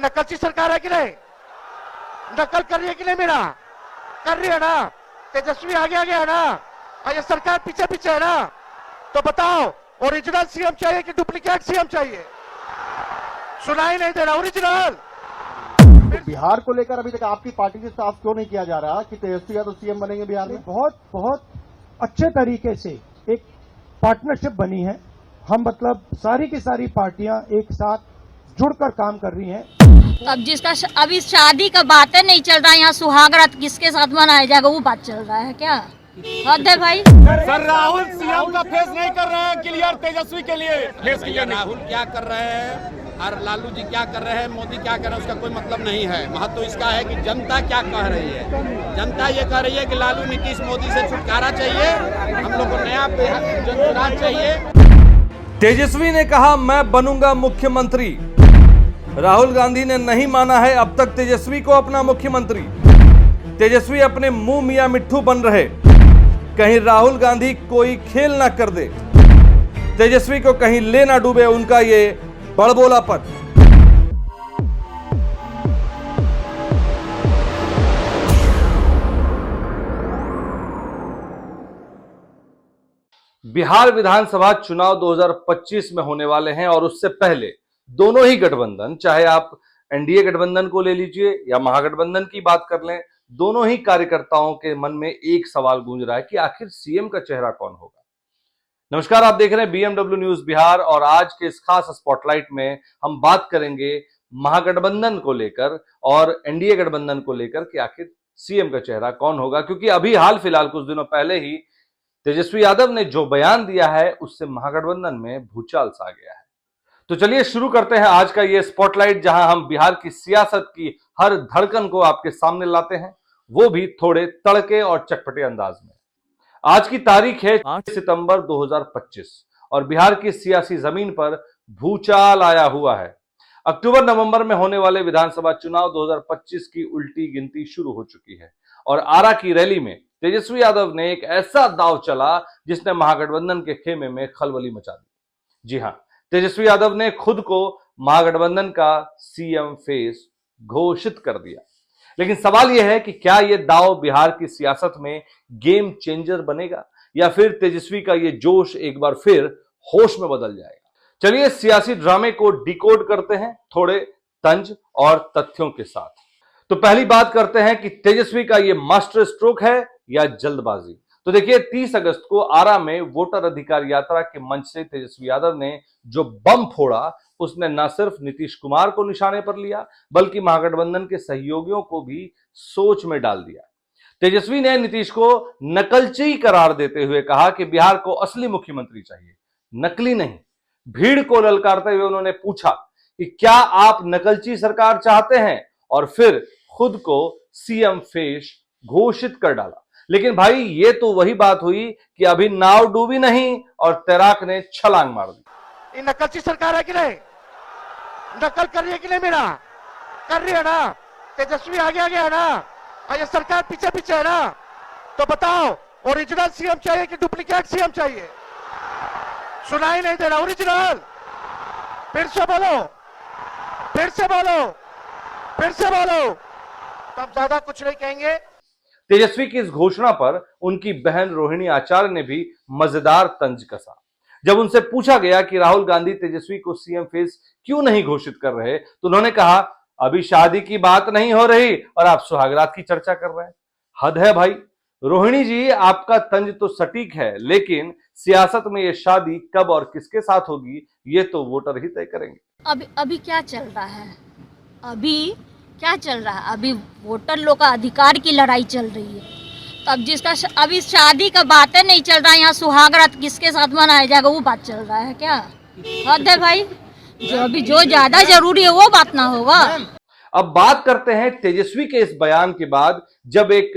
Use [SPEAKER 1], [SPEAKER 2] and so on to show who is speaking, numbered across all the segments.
[SPEAKER 1] नकलची सरकार है कि नहीं? नकल कर रही है कि नहीं? मेरा कर रही है ना? तेजस्वी आगे आगे है ना? और ये सरकार पीछे पीछे है ना? तो बताओ, ओरिजिनल सीएम चाहिए कि डुप्लीकेट सीएम चाहिए? सुनाई नहीं दे रहा। ओरिजिनल।
[SPEAKER 2] तो बिहार को लेकर अभी तक आपकी पार्टी से साफ क्यों नहीं किया जा रहा कि तेजस्वी यादव सीएम बनेंगे बिहार में?
[SPEAKER 3] बहुत बहुत अच्छे तरीके से एक पार्टनरशिप बनी है। हम मतलब सारी की सारी पार्टियां एक साथ जुड़कर काम कर रही हैं।
[SPEAKER 4] अब जिसका अभी शादी का बातें नहीं चल रहा है, यहाँ सुहागरात किसके साथ मनाया जाएगा वो बात चल रहा है क्या? हद है भाई।
[SPEAKER 5] सर राहुल सीएम का फेस नहीं कर रहे हैं क्लियर तेजस्वी के लिए फेस क्लियर।
[SPEAKER 6] राहुल क्या कर रहे हैं और लालू जी क्या कर रहे हैं, मोदी क्या कर रहे हैं, उसका कोई मतलब नहीं है। महत्व इसका है कि जनता क्या कह रही है। जनता ये कह रही है कि लालू नीतीश मोदी से छुटकारा चाहिए, हम लोग को नया जनसुराज चाहिए।
[SPEAKER 7] तेजस्वी ने कहा मैं बनूंगा मुख्यमंत्री। राहुल गांधी ने नहीं माना है अब तक तेजस्वी को अपना मुख्यमंत्री। तेजस्वी अपने मुंह मियां मिट्ठू बन रहे, कहीं राहुल गांधी कोई खेल ना कर दे, तेजस्वी को कहीं ले ना डूबे उनका ये बड़बोलापन। बिहार विधानसभा चुनाव 2025 में होने वाले हैं और उससे पहले दोनों ही गठबंधन, चाहे आप एनडीए गठबंधन को ले लीजिए या महागठबंधन की बात कर लें, दोनों ही कार्यकर्ताओं के मन में एक सवाल गूंज रहा है कि आखिर सीएम का चेहरा कौन होगा। नमस्कार, आप देख रहे हैं बीएमडब्ल्यू न्यूज बिहार और आज के इस खास स्पॉटलाइट में हम बात करेंगे महागठबंधन को लेकर और एनडीए गठबंधन को लेकर कि आखिर सीएम का चेहरा कौन होगा, क्योंकि अभी हाल फिलहाल कुछ दिनों पहले ही तेजस्वी यादव ने जो बयान दिया है उससे महागठबंधन में भूचाल सा गया है। तो चलिए शुरू करते हैं आज का ये स्पॉटलाइट, जहां हम बिहार की सियासत की हर धड़कन को आपके सामने लाते हैं, वो भी थोड़े तड़के और चटपटे अंदाज में। आज की तारीख है 8 सितंबर 2025 और बिहार की सियासी जमीन पर भूचाल आया हुआ है। अक्टूबर नवंबर में होने वाले विधानसभा चुनाव 2025 की उल्टी गिनती शुरू हो चुकी है और आरा की रैली में तेजस्वी यादव ने एक ऐसा दांव चला जिसने महागठबंधन के खेमे में खलबली मचा दी। जी हां, तेजस्वी यादव ने खुद को महागठबंधन का सीएम फेस घोषित कर दिया। लेकिन सवाल यह है कि क्या यह दांव बिहार की सियासत में गेम चेंजर बनेगा या फिर तेजस्वी का यह जोश एक बार फिर होश में बदल जाएगा। चलिए सियासी ड्रामे को डिकोड करते हैं थोड़े तंज और तथ्यों के साथ। तो पहली बात करते हैं कि तेजस्वी का यह मास्टर स्ट्रोक है या जल्दबाजी। तो देखिए, 30 अगस्त को आरा में वोटर अधिकार यात्रा के मंच से तेजस्वी यादव ने जो बम फोड़ा उसने न सिर्फ नीतीश कुमार को निशाने पर लिया बल्कि महागठबंधन के सहयोगियों को भी सोच में डाल दिया। तेजस्वी ने नीतीश को नकलची करार देते हुए कहा कि बिहार को असली मुख्यमंत्री चाहिए, नकली नहीं। भीड़ को ललकारते हुए उन्होंने पूछा कि क्या आप नकलची सरकार चाहते हैं, और फिर खुद को सीएम फेस घोषित कर डाला। लेकिन भाई ये तो वही बात हुई कि अभी नाव डूबी नहीं और तैराक ने छलांग मार दी।
[SPEAKER 1] ये नकलची सरकार है कि नहीं? नकल कर रही है कि नहीं? मेरा कर रही है ना? तेजस्वी आगे आगे है ना? और ये सरकार पीछे पीछे है ना? तो बताओ, ओरिजिनल सीएम चाहिए कि डुप्लीकेट सीएम चाहिए? सुनाई नहीं दे रहा। ओरिजिनल। फिर से बोलो, फिर से बोलो, फिर से बोलो। तब ज्यादा कुछ नहीं कहेंगे।
[SPEAKER 7] तेजस्वी की इस घोषणा पर उनकी बहन रोहिणी आचार्य ने भी मजेदार तंज कसा। जब उनसे पूछा गया कि राहुल गांधी तेजस्वी को सीएम फेस क्यों नहीं घोषित कर रहे, तो उन्होंने कहा अभी शादी की बात नहीं हो रही और आप सुहागरात की चर्चा कर रहे हैं। हद है भाई। रोहिणी जी, आपका तंज तो सटीक है, लेकिन सियासत में ये शादी कब और किसके साथ होगी ये तो वोटर ही तय करेंगे।
[SPEAKER 4] अभी क्या चल रहा है? अभी क्या चल रहा है? अभी वोटर लोग का अधिकार की लड़ाई चल रही है। तब जिसका अभी शादी का बातें नहीं चल रहा है, यहाँ सुहागरात किसके साथ मनाया जाएगा वो बात चल रहा है क्या? हद है भाई। जो ज्यादा जरूरी है वो बात ना होगा।
[SPEAKER 7] अब बात करते हैं तेजस्वी के इस बयान के बाद, जब एक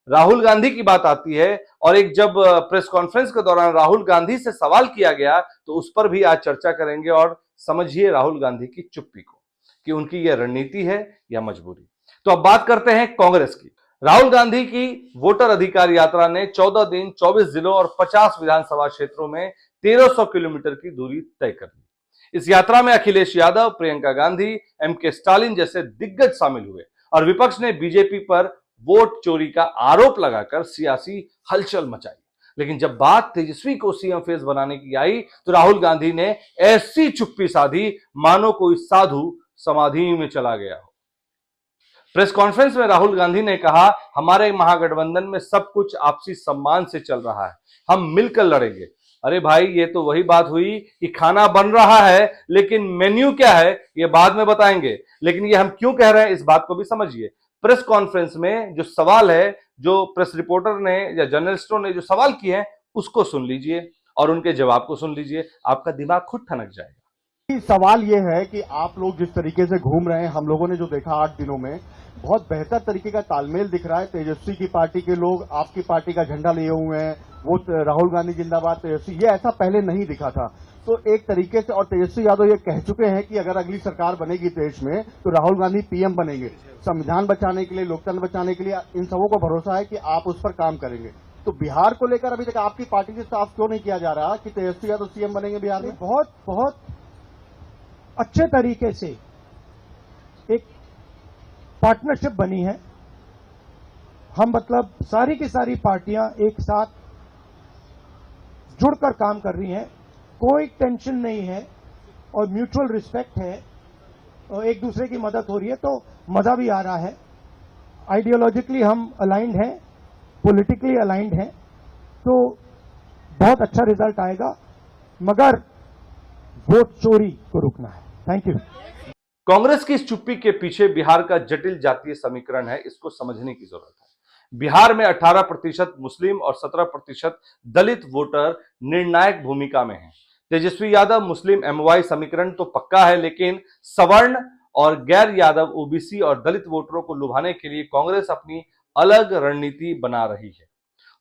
[SPEAKER 7] राहुल गांधी की बात आती है और एक जब प्रेस कॉन्फ्रेंस के दौरान राहुल गांधी से सवाल किया गया तो उस पर भी आज चर्चा करेंगे और समझिए राहुल गांधी की चुप्पी को कि उनकी यह रणनीति है या मजबूरी। तो अब बात करते हैं कांग्रेस की। राहुल गांधी की वोटर अधिकार यात्रा ने 14 दिन 24 जिलों और 50 विधानसभा क्षेत्रों में 1300 किलोमीटर की दूरी तय कर ली। इस यात्रा में अखिलेश यादव, प्रियंका गांधी, एमके स्टालिन जैसे दिग्गज शामिल हुए और विपक्ष ने बीजेपी पर वोट चोरी का आरोप लगाकर सियासी हलचल मचाई। लेकिन जब बात तेजस्वी को सीएम फेस बनाने की आई तो राहुल गांधी ने ऐसी चुप्पी साधी मानो कोई साधु समाधि में चला गया हो। प्रेस कॉन्फ्रेंस में राहुल गांधी ने कहा, हमारे महागठबंधन में सब कुछ आपसी सम्मान से चल रहा है, हम मिलकर लड़ेंगे। अरे भाई, ये तो वही बात हुई कि खाना बन रहा है लेकिन मेन्यू क्या है ये बाद में बताएंगे। लेकिन ये हम क्यों कह रहे हैं इस बात को भी समझिए। प्रेस कॉन्फ्रेंस में जो सवाल है, जो प्रेस रिपोर्टर ने या जर्नलिस्टों ने जो सवाल किए हैं उसको सुन लीजिए और उनके जवाब को सुन लीजिए, आपका दिमाग खुद ठनक जाएगा।
[SPEAKER 2] सवाल ये है कि आप लोग जिस तरीके से घूम रहे हैं, हम लोगों ने जो देखा 8 दिनों में, बहुत बेहतर तरीके का तालमेल दिख रहा है। तेजस्वी की पार्टी के लोग आपकी पार्टी का झंडा लिए हुए हैं, वो राहुल गांधी जिंदाबाद तेजस्वी, ये ऐसा पहले नहीं दिखा था। तो एक तरीके से, और तेजस्वी यादव ये कह चुके हैं कि अगर अगली सरकार बनेगी देश में तो राहुल गांधी पीएम बनेंगे। संविधान बचाने के लिए, लोकतंत्र बचाने के लिए इन सबों को भरोसा है कि आप उस पर काम करेंगे। तो बिहार को लेकर अभी तक आपकी पार्टी से साफ क्यों नहीं किया जा रहा कि तेजस्वी यादव सीएम बनेंगे बिहार में?
[SPEAKER 3] बहुत अच्छे तरीके से एक पार्टनरशिप बनी है। हम मतलब सारी की सारी पार्टियां एक साथ जुड़कर काम कर रही हैं, कोई टेंशन नहीं है और म्यूचुअल रिस्पेक्ट है और एक दूसरे की मदद हो रही है, तो मजा भी आ रहा है। आइडियोलॉजिकली हम अलाइंड हैं, पॉलिटिकली अलाइंड हैं, तो बहुत अच्छा रिजल्ट आएगा, मगर वोट चोरी को रुकना है। Thank you.
[SPEAKER 7] कांग्रेस की इस चुप्पी के पीछे बिहार का जटिल जातीय समीकरण है, इसको समझने की जरूरत है। बिहार में 18% मुस्लिम और 17% दलित वोटर निर्णायक भूमिका में हैं। तेजस्वी यादव मुस्लिम एमवाई समीकरण तो पक्का है, लेकिन सवर्ण और गैर यादव ओबीसी और दलित वोटरों को लुभाने के लिए कांग्रेस अपनी अलग रणनीति बना रही है।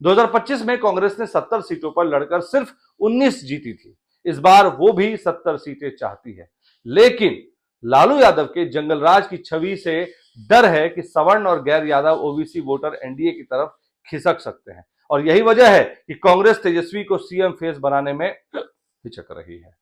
[SPEAKER 7] 2025 में कांग्रेस ने 70 सीटों पर लड़कर सिर्फ 19 जीती थी। इस बार वो भी 70 सीटें चाहती है, लेकिन लालू यादव के जंगलराज की छवि से डर है कि सवर्ण और गैर यादव ओबीसी वोटर एनडीए की तरफ खिसक सकते हैं और यही वजह है कि कांग्रेस तेजस्वी को सीएम फेस बनाने में हिचक रही है।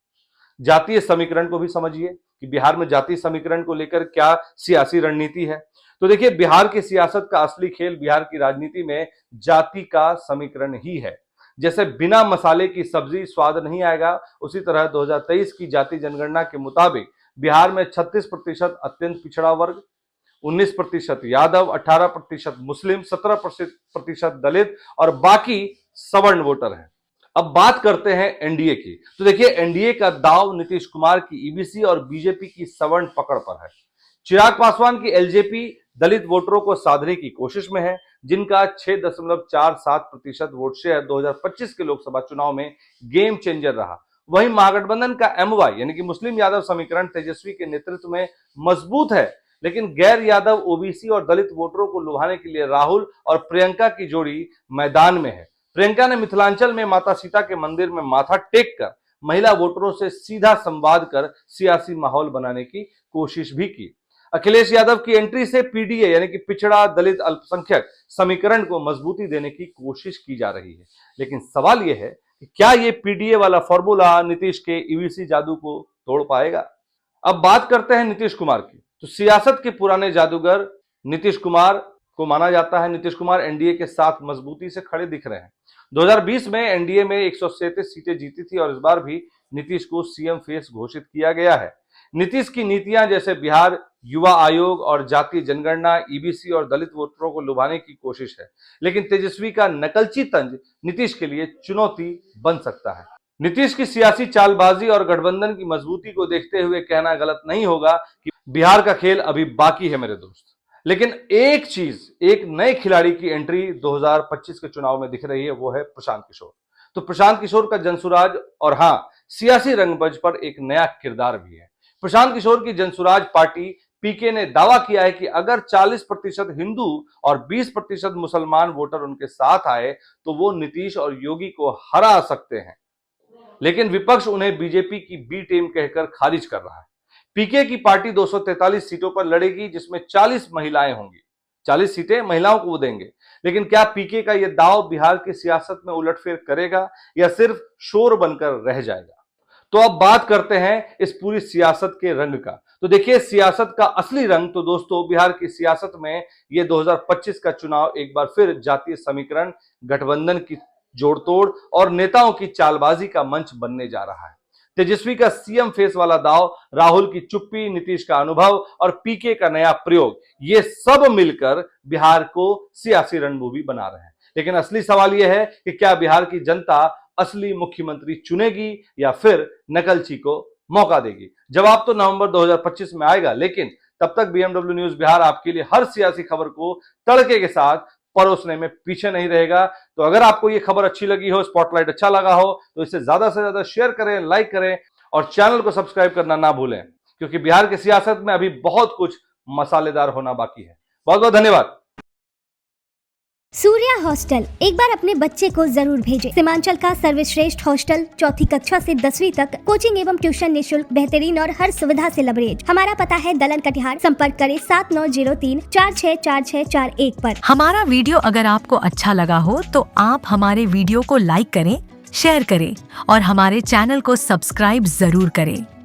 [SPEAKER 7] जातीय समीकरण को भी समझिए कि बिहार में जातीय समीकरण को लेकर क्या सियासी रणनीति है। तो देखिए, बिहार की सियासत का असली खेल बिहार की राजनीति में जाति का समीकरण ही है। जैसे बिना मसाले की सब्जी स्वाद नहीं आएगा, उसी तरह 2023 की जाति जनगणना के मुताबिक बिहार में 36% अत्यंत पिछड़ा वर्ग, 19% यादव, 18% मुस्लिम, 17% दलित और बाकी सवर्ण वोटर हैं। अब बात करते हैं एनडीए की। तो देखिए, एनडीए का दांव नीतीश कुमार की ईबीसी और बीजेपी की सवर्ण पकड़ पर है। चिराग पासवान की एलजेपी दलित वोटरों को साधने की कोशिश में है, जिनका 6.47% वोट शेयर 2025 के लोकसभा चुनाव में गेम चेंजर रहा। वहीं महागठबंधन का एमवाई यानी कि मुस्लिम यादव समीकरण तेजस्वी के नेतृत्व में मजबूत है, लेकिन गैर यादव ओबीसी और दलित वोटरों को लुभाने के लिए राहुल और प्रियंका की जोड़ी मैदान में है। प्रियंका ने मिथिलांचल में माता सीता के मंदिर में माथा टेक कर महिला वोटरों से सीधा संवाद कर सियासी माहौल बनाने की कोशिश भी की। अखिलेश यादव की एंट्री से पीडीए यानी कि पिछड़ा दलित अल्पसंख्यक समीकरण को मजबूती देने की कोशिश की जा रही है। लेकिन सवाल यह है कि क्या ये पीडीए वाला फॉर्मूला नीतीश के ईवीसी जादू को तोड़ पाएगा? अब बात करते हैं नीतीश कुमार की। तो सियासत के पुराने जादूगर नीतीश कुमार को माना जाता है। नीतीश कुमार एनडीए के साथ मजबूती से खड़े दिख रहे हैं। 2020 में एनडीए में 137 सीटें जीती थी और इस बार भी नीतीश को सीएम फेस घोषित किया गया है। नीतीश की नीतियां जैसे बिहार युवा आयोग और जातीय जनगणना ईबीसी और दलित वोटरों को लुभाने की कोशिश है, लेकिन तेजस्वी का नकलची तंज नीतीश के लिए चुनौती बन सकता है। नीतीश की सियासी चालबाजी और गठबंधन की मजबूती को देखते हुए कहना गलत नहीं होगा कि बिहार का खेल अभी बाकी है मेरे दोस्त। लेकिन एक चीज, एक नए खिलाड़ी की एंट्री 2025 के चुनाव में दिख रही है, वो है प्रशांत किशोर। तो प्रशांत किशोर का जनसुराज और हाँ, सियासी रंगमंच पर एक नया किरदार भी है। प्रशांत किशोर की जनसुराज पार्टी पीके ने दावा किया है कि अगर 40% हिंदू और 20% मुसलमान वोटर उनके साथ आए तो वो नीतीश और योगी को हरा सकते हैं। लेकिन विपक्ष उन्हें बीजेपी की बी टीम कहकर खारिज कर रहा है। पीके की पार्टी 243 सीटों पर लड़ेगी, जिसमें 40 महिलाएं होंगी। 40 सीटें महिलाओं को वो देंगे। लेकिन क्या पीके का यह दाव बिहार की सियासत में उलटफेर करेगा या सिर्फ शोर बनकर रह जाएगा? तो अब बात करते हैं इस पूरी सियासत के रंग का। तो देखिए, सियासत का असली रंग तो दोस्तों बिहार की सियासत में ये 2025 का चुनाव एक बार फिर जातीय समीकरण, गठबंधन की जोड़तोड़ और नेताओं की चालबाजी का मंच बनने जा रहा है। तेजस्वी का सीएम फेस वाला दाव, राहुल की चुप्पी, नीतीश का अनुभव और पीके का नया प्रयोग, ये सब मिलकर बिहार को सियासी रणभूमि बना रहे हैं। लेकिन असली सवाल यह है कि क्या बिहार की जनता असली मुख्यमंत्री चुनेगी या फिर नकलची को मौका देगी? जवाब तो नवंबर 2025 में आएगा, लेकिन तब तक बीएमडब्ल्यू न्यूज बिहार आपके लिए हर सियासी खबर को तड़के के साथ परोसने में पीछे नहीं रहेगा। तो अगर आपको ये खबर अच्छी लगी हो, स्पॉटलाइट अच्छा लगा हो, तो इसे ज्यादा से ज्यादा शेयर करें, लाइक करें और चैनल को सब्सक्राइब करना ना भूलें, क्योंकि बिहार की सियासत में अभी बहुत कुछ मसालेदार होना बाकी है। बहुत बहुत धन्यवाद।
[SPEAKER 8] सूर्या हॉस्टल एक बार अपने बच्चे को जरूर भेजें। सीमांचल का सर्वश्रेष्ठ हॉस्टल, 4ठी कक्षा से 10वीं तक कोचिंग एवं ट्यूशन निःशुल्क, बेहतरीन और हर सुविधा से लबरेज। हमारा पता है दलन कटिहार। संपर्क करें 7903464641 पर।
[SPEAKER 9] हमारा वीडियो अगर आपको अच्छा लगा हो तो आप हमारे वीडियो को लाइक करें, शेयर करें और हमारे चैनल को सब्सक्राइब जरूर करें।